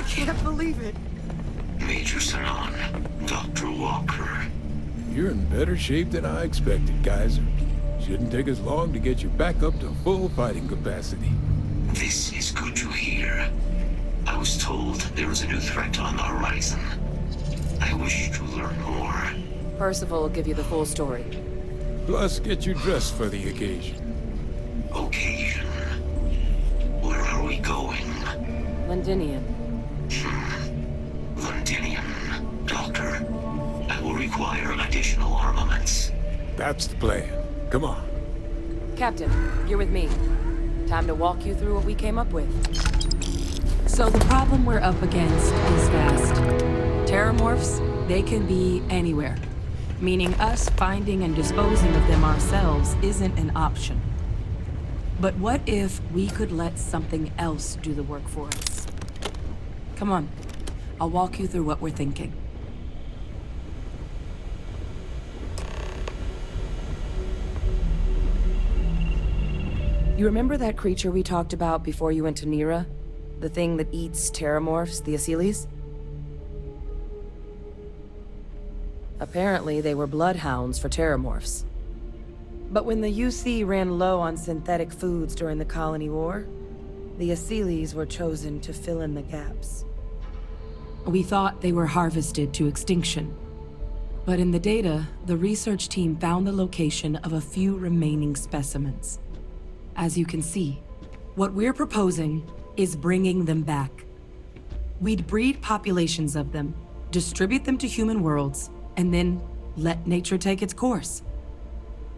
can't believe it. Major Sanan, Dr. Walker. You're in better shape than I expected, Kaiser. Shouldn't take us long to get you back up to full fighting capacity. This is good to hear. I was told there was a new threat on the horizon. I wish to learn more. Percival will give you the full story. Plus, get you dressed for the occasion. Occasion? Where are we going? Londinium. Londinium. Doctor, I will require additional armaments. That's the plan. Come on. Captain, you're with me. Time to walk you through what we came up with. So the problem we're up against is vast. Terramorphs, they can be anywhere. Meaning us finding and disposing of them ourselves isn't an option. But what if we could let something else do the work for us? Come on, I'll walk you through what we're thinking. You remember that creature we talked about before you went to Nira? The thing that eats terramorphs, the Asylees? Apparently, they were bloodhounds for terramorphs. But when the UC ran low on synthetic foods during the Colony War, the Asylees were chosen to fill in the gaps. We thought they were harvested to extinction. But in the data, the research team found the location of a few remaining specimens. As you can see, what we're proposing is bringing them back. We'd breed populations of them, distribute them to human worlds, and then let nature take its course.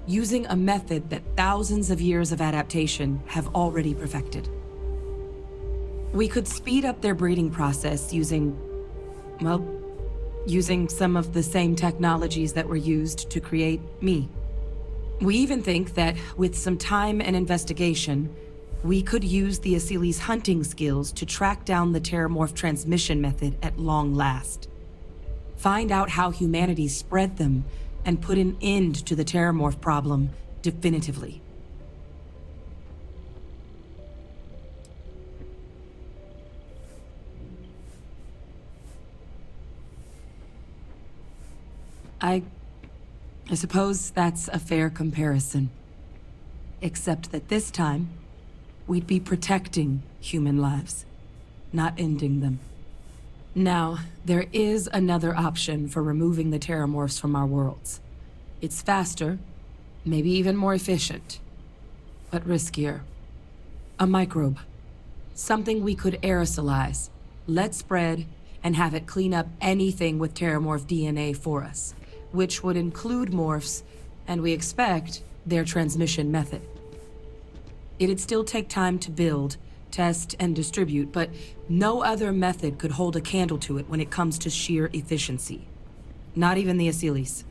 Using a method that thousands of years of adaptation have already perfected. We could speed up their breeding process using some of the same technologies that were used to create me. We even think that with some time and investigation, we could use the Asylees' hunting skills to track down the Terramorph transmission method at long last. Find out how humanity spread them and put an end to the Terramorph problem definitively. I suppose that's a fair comparison. Except that this time, we'd be protecting human lives, not ending them. Now, there is another option for removing the Terramorphs from our worlds. It's faster, maybe even more efficient, but riskier. A microbe. Something we could aerosolize, let spread, and have it clean up anything with Terramorph DNA for us, which would include morphs, and we expect their transmission method. It'd still take time to build, test, and distribute, but no other method could hold a candle to it when it comes to sheer efficiency. Not even the Asylees.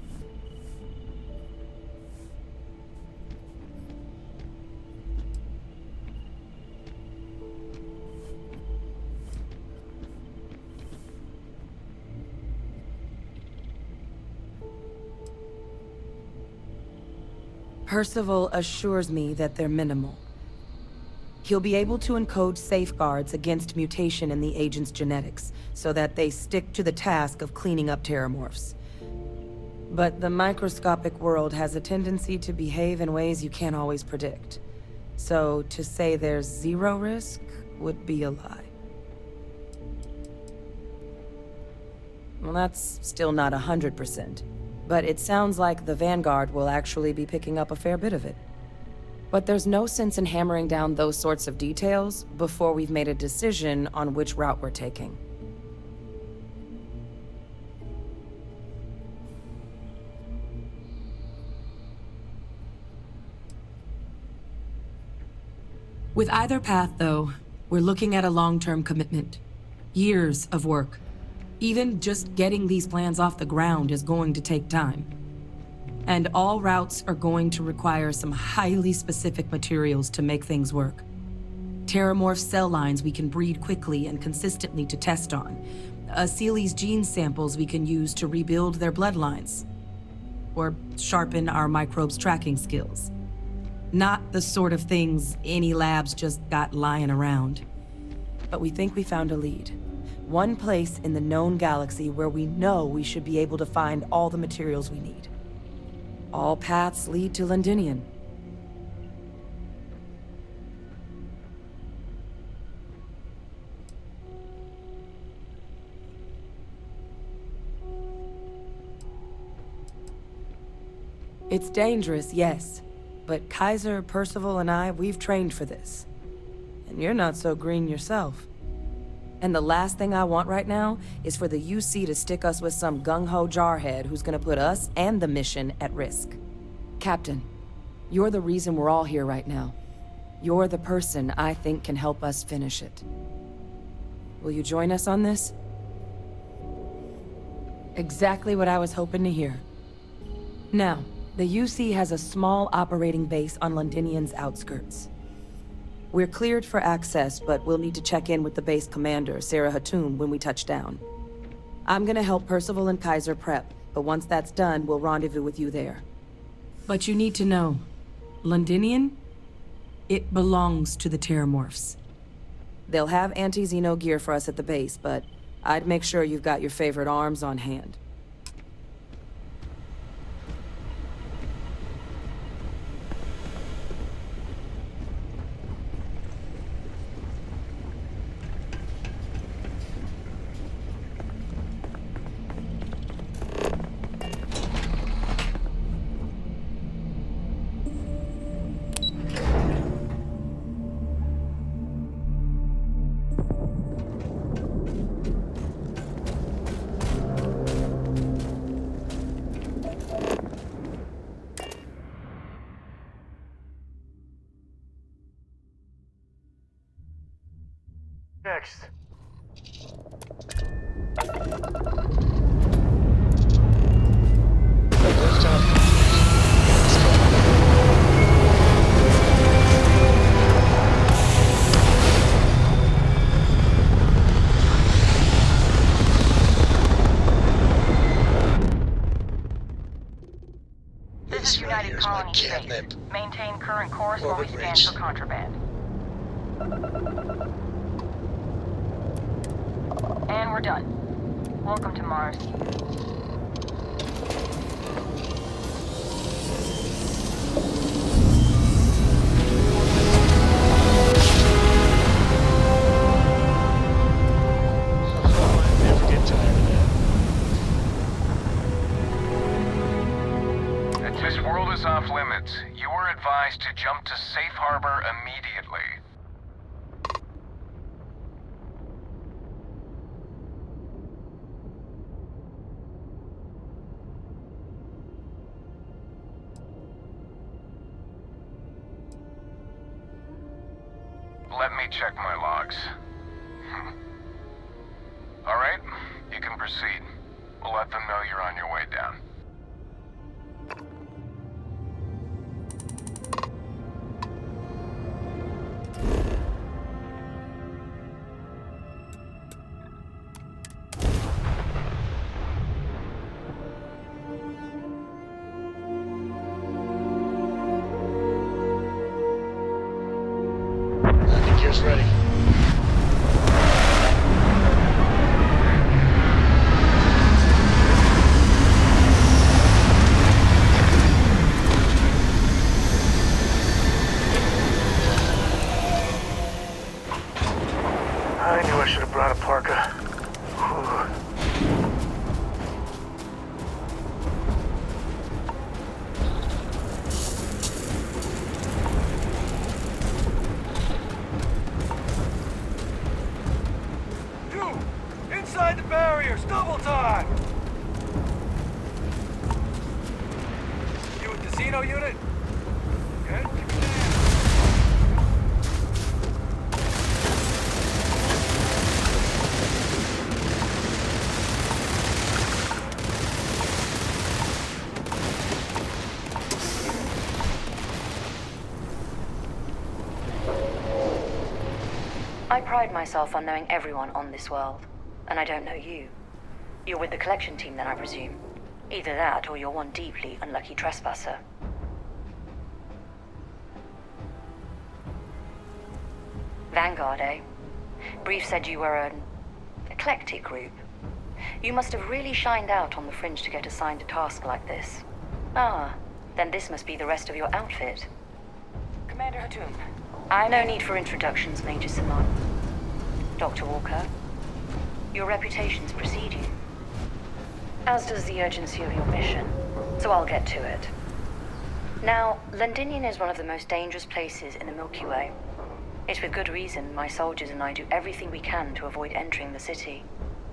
Percival assures me that they're minimal. He'll be able to encode safeguards against mutation in the agent's genetics, so that they stick to the task of cleaning up Terramorphs. But the microscopic world has a tendency to behave in ways you can't always predict. So to say there's zero risk would be a lie. Well, that's still not 100%. But it sounds like the Vanguard will actually be picking up a fair bit of it. But there's no sense in hammering down those sorts of details before we've made a decision on which route we're taking. With either path, though, we're looking at a long-term commitment. Years of work. Even just getting these plans off the ground is going to take time. And all routes are going to require some highly specific materials to make things work. Terramorph cell lines we can breed quickly and consistently to test on. Asylees gene samples we can use to rebuild their bloodlines. Or sharpen our microbes' tracking skills. Not the sort of things any labs just got lying around. But we think we found a lead. One place in the known galaxy where we know we should be able to find all the materials we need. All paths lead to Londinian. It's dangerous, yes. But Kaiser, Percival, and I, we've trained for this. And you're not so green yourself. And the last thing I want right now is for the UC to stick us with some gung-ho jarhead who's gonna put us and the mission at risk. Captain, you're the reason we're all here right now. You're the person I think can help us finish it. Will you join us on this? Exactly what I was hoping to hear. Now, the UC has a small operating base on Londinian's outskirts. We're cleared for access, but we'll need to check in with the base commander, Sarah Hatum, when we touch down. I'm gonna help Percival and Kaiser prep, but once that's done, we'll rendezvous with you there. But you need to know, Londinian? It belongs to the Terramorphs. They'll have anti-Xeno gear for us at the base, but I'd make sure you've got your favorite arms on hand. Next. This is United Colony State. Maintain current course while we scan for contraband. And we're done. Welcome to Mars. Never get tired of that. This world is off limits. You were advised to jump to safe harbor immediately. Let me check my logs. All right, you can proceed. We'll let them know you're on your way down. Landing gear's ready. I knew I should have brought a parka. Whew. Inside the barriers, double time! You with the Xeno unit? Good. I pride myself on knowing everyone on this world, and I don't know you. You're with the collection team then, I presume. Either that, or you're one deeply unlucky trespasser. Vanguard, eh? Brief said you were an eclectic group. You must have really shined out on the fringe to get assigned a task like this. Ah, then this must be the rest of your outfit. Commander Hatum, No need for introductions, Major Simon. Dr. Walker, your reputations precede you. As does the urgency of your mission, so I'll get to it. Now, Londinium is one of the most dangerous places in the Milky Way. It's with good reason my soldiers and I do everything we can to avoid entering the city.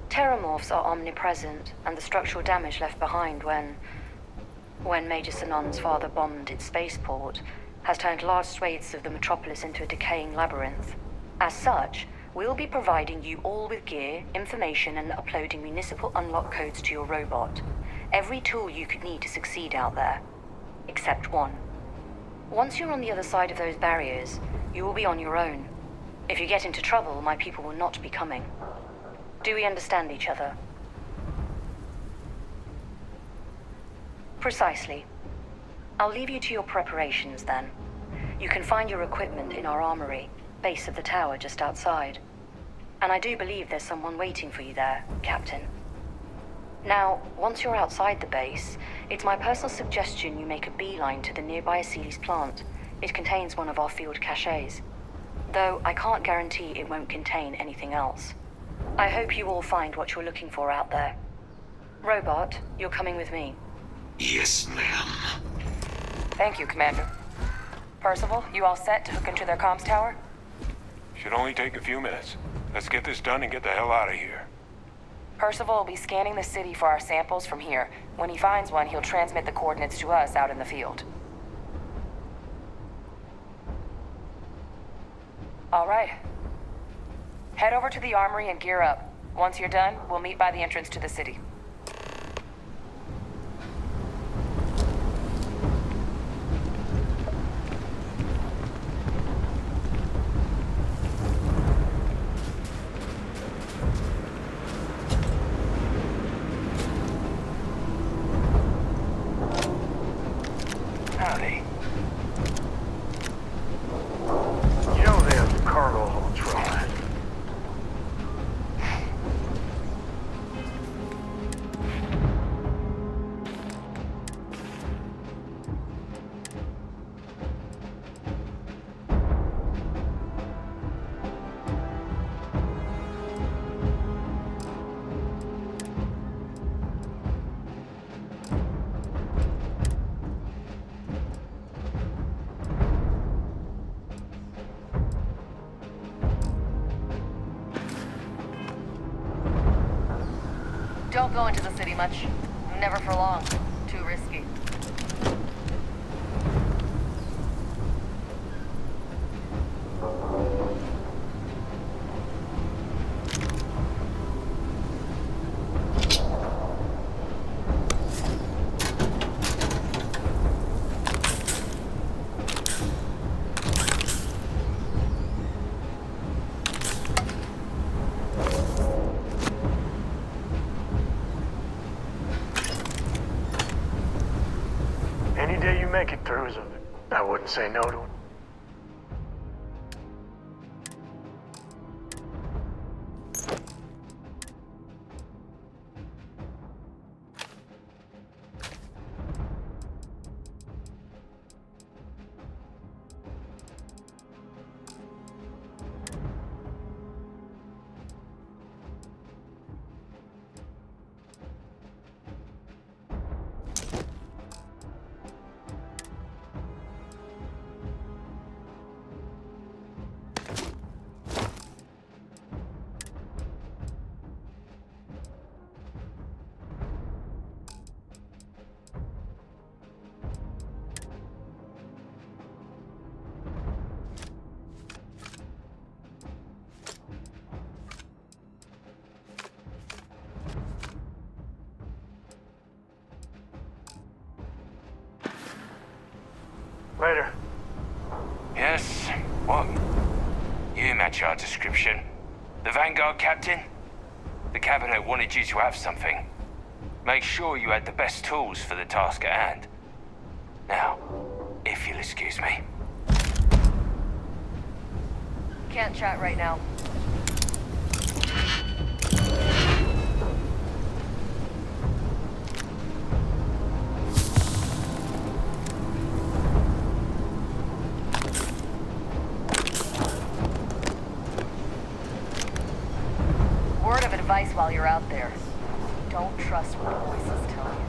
Terramorphs are omnipresent, and the structural damage left behind when Major Sinon's father bombed its spaceport has turned large swathes of the metropolis into a decaying labyrinth. As such, we'll be providing you all with gear, information, and uploading municipal unlock codes to your robot. Every tool you could need to succeed out there. Except one. Once you're on the other side of those barriers, you will be on your own. If you get into trouble, my people will not be coming. Do we understand each other? Precisely. I'll leave you to your preparations then. You can find your equipment in our armory, base of the tower just outside. And I do believe there's someone waiting for you there, Captain. Now, once you're outside the base, it's my personal suggestion you make a beeline to the nearby Aceles plant. It contains one of our field caches. Though I can't guarantee it won't contain anything else. I hope you all find what you're looking for out there. Robot, you're coming with me. Yes, ma'am. thank you, Commander. Percival, you all set to hook into their comms tower? Should only take a few minutes. Let's get this done and get the hell out of here. Percival will be scanning the city for our samples from here. When he finds one, he'll transmit the coordinates to us out in the field. All right. Head over to the armory and gear up. Once you're done, we'll meet by the entrance to the city. Howdy. You know they have cargo holds for all that. Don't go into the city much. Never for long. Too risky. Any day you make it through is I wouldn't say no to it. Later. Yes? What? You match our description. The Vanguard captain? The cabinet wanted you to have something. Make sure you had the best tools for the task at hand. Now, if you'll excuse me. Can't chat right now. there. Don't trust what the voices tell you.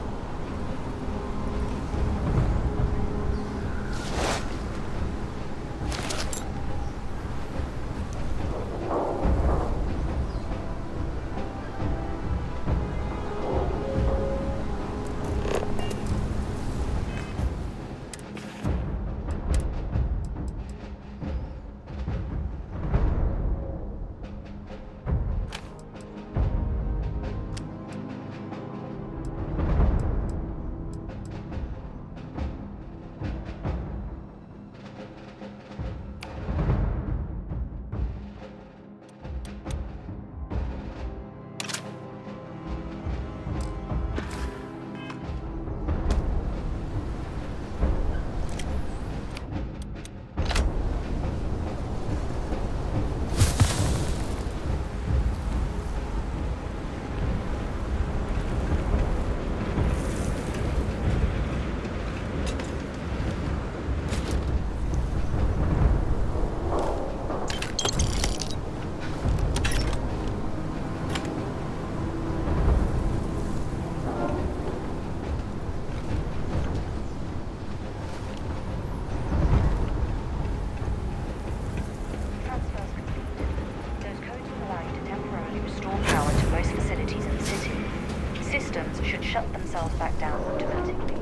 Should shut themselves back down automatically.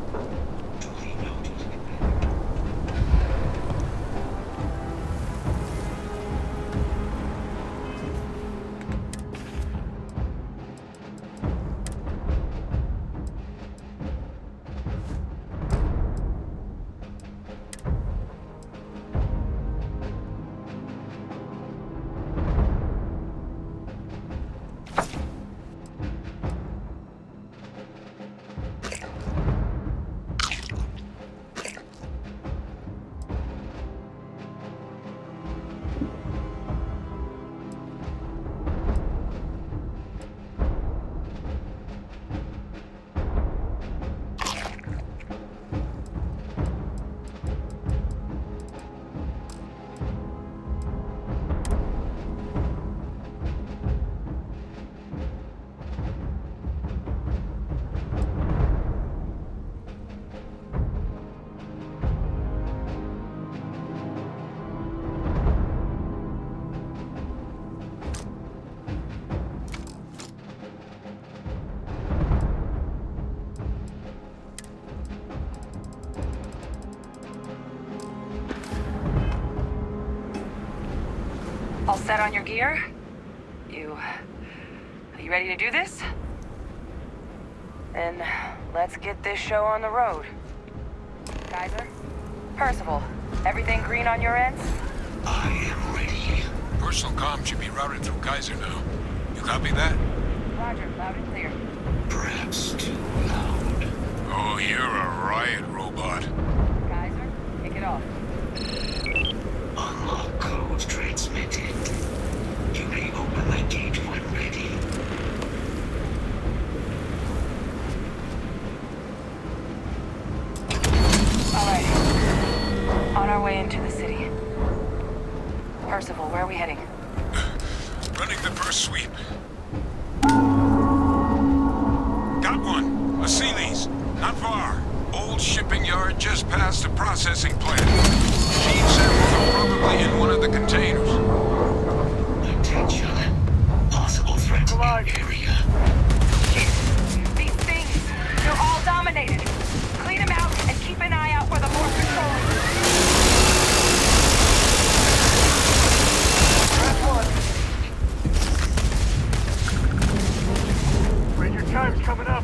All set on your gear? Are you ready to do this? Then let's get this show on the road. Kaiser? Percival, everything green on your end? I am ready. Personal comm should be routed through Kaiser now. You copy that? Roger, loud and clear. Perhaps too loud. Oh, you're a riot robot. Kaiser, kick it off. Unlock code transmitted. You may open the gate when ready. All right. On our way into the city. Percival, where are we heading? Running the first sweep. Got one. A Sealy's. Not far. Old shipping yard just past the processing plant. Machine samples are probably in one of the containers. Attention. Possible threat in area. These things, they're all dominated. Clean them out and keep an eye out for the more patrolling. Last one. Ranger time's coming up.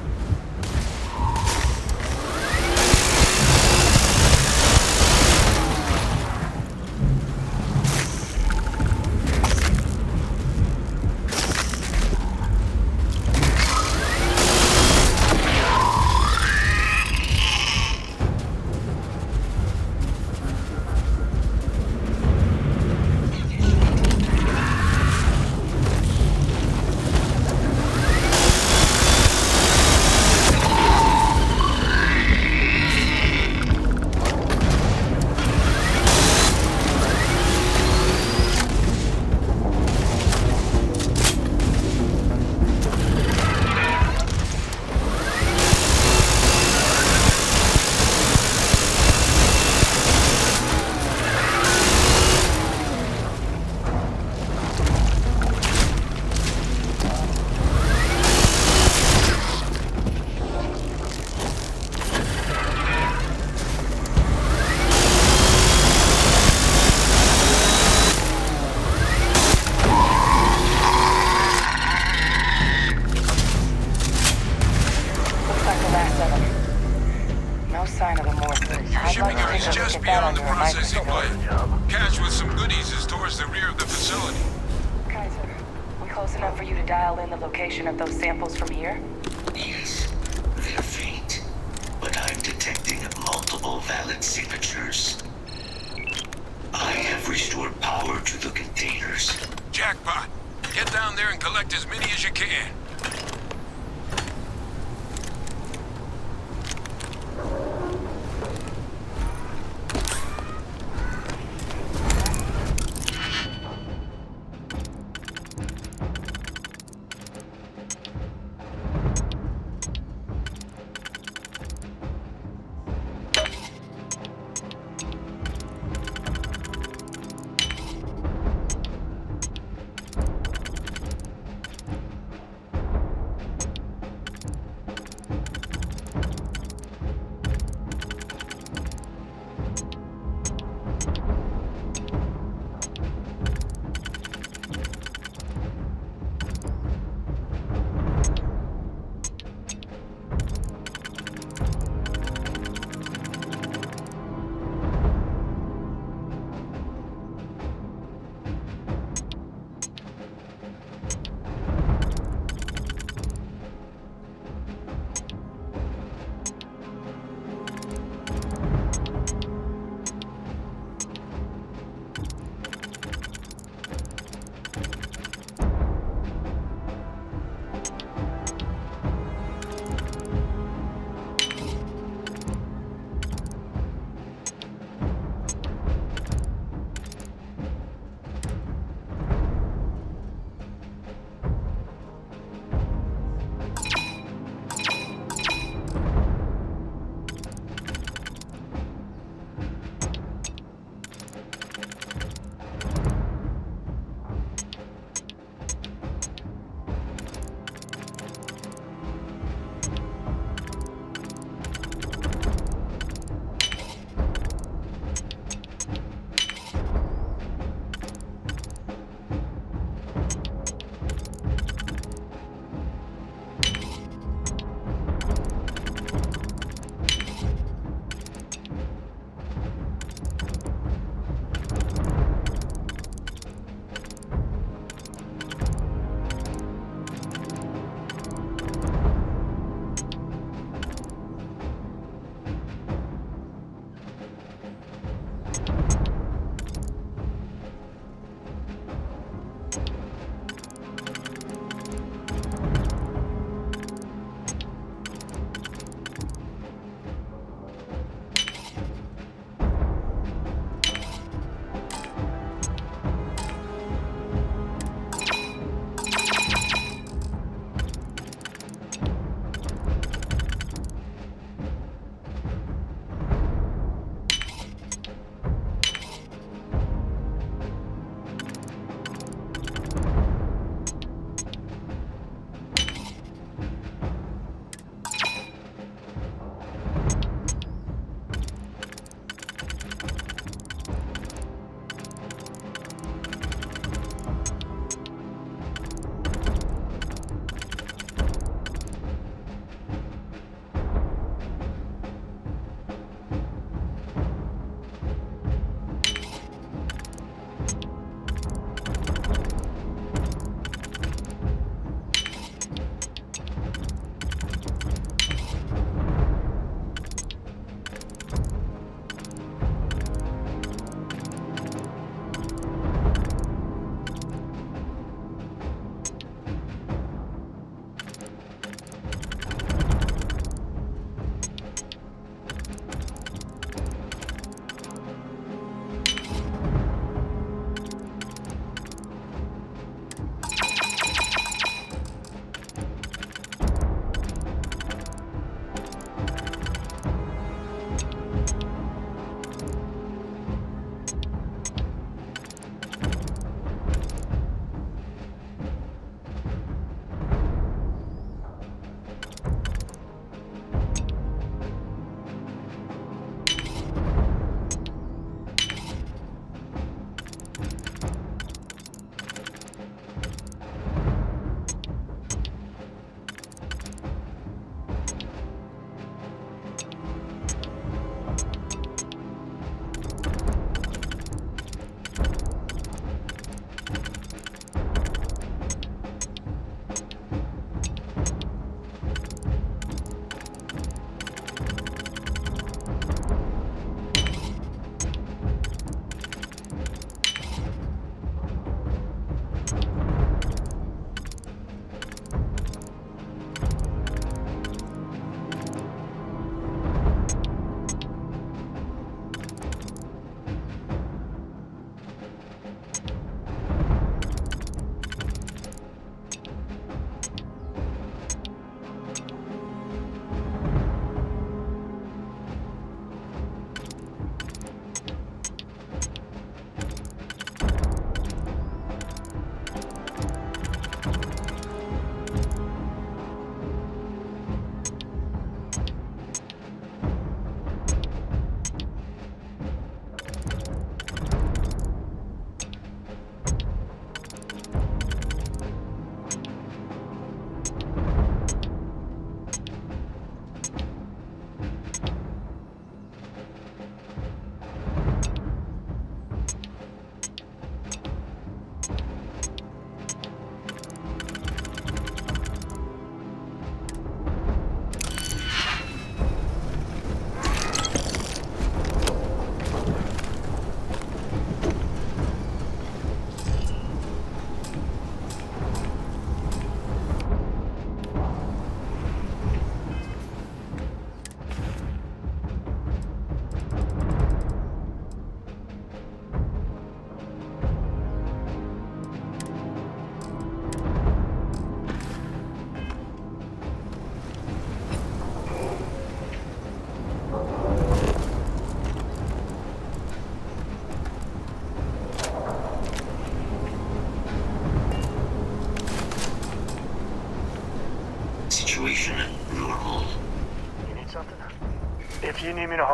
He's Better just look at that beyond the under a processing microscope. plant. Cache with some goodies is towards the rear of the facility. Kaiser, we close enough for you to dial in the location of those samples from here? Yes, they're faint, but I'm detecting multiple valid signatures. I have restored power to the containers. Jackpot. Get down there and collect as many as you can.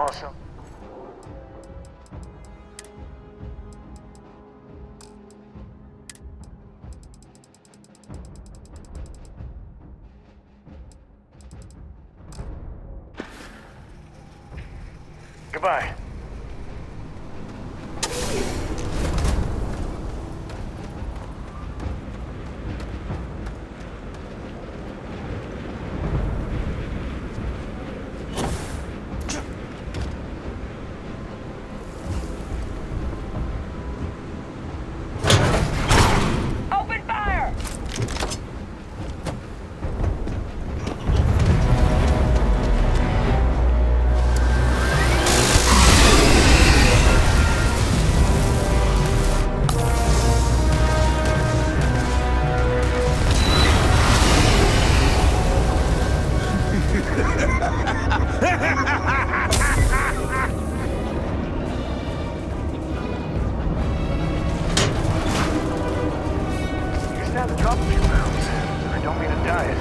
awesome. Goodbye. Open fire! You just had to drop a few pounds. I don't mean to diet.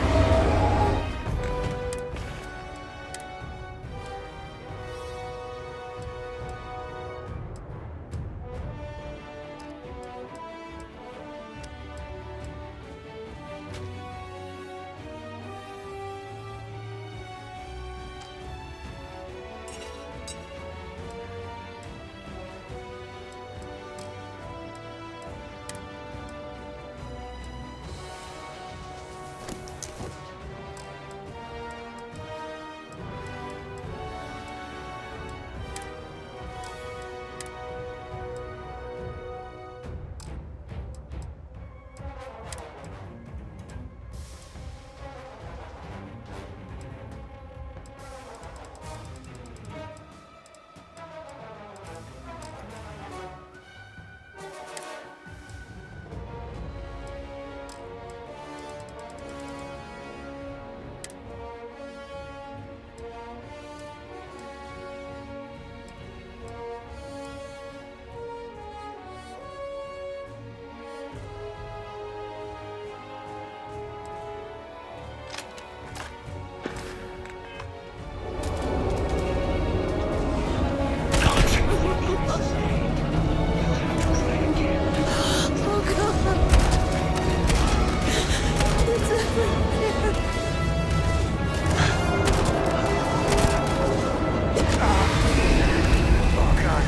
Oh, God.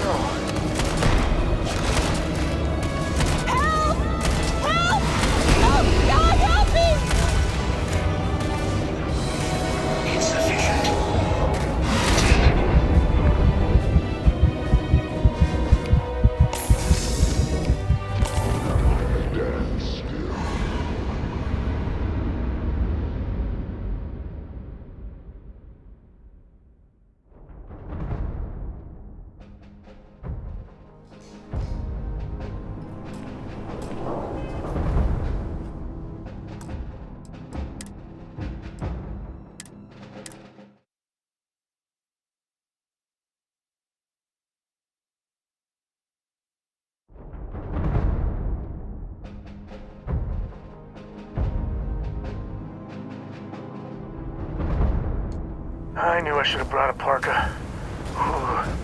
No. Insufficient. I knew I should have brought a parka. Whew.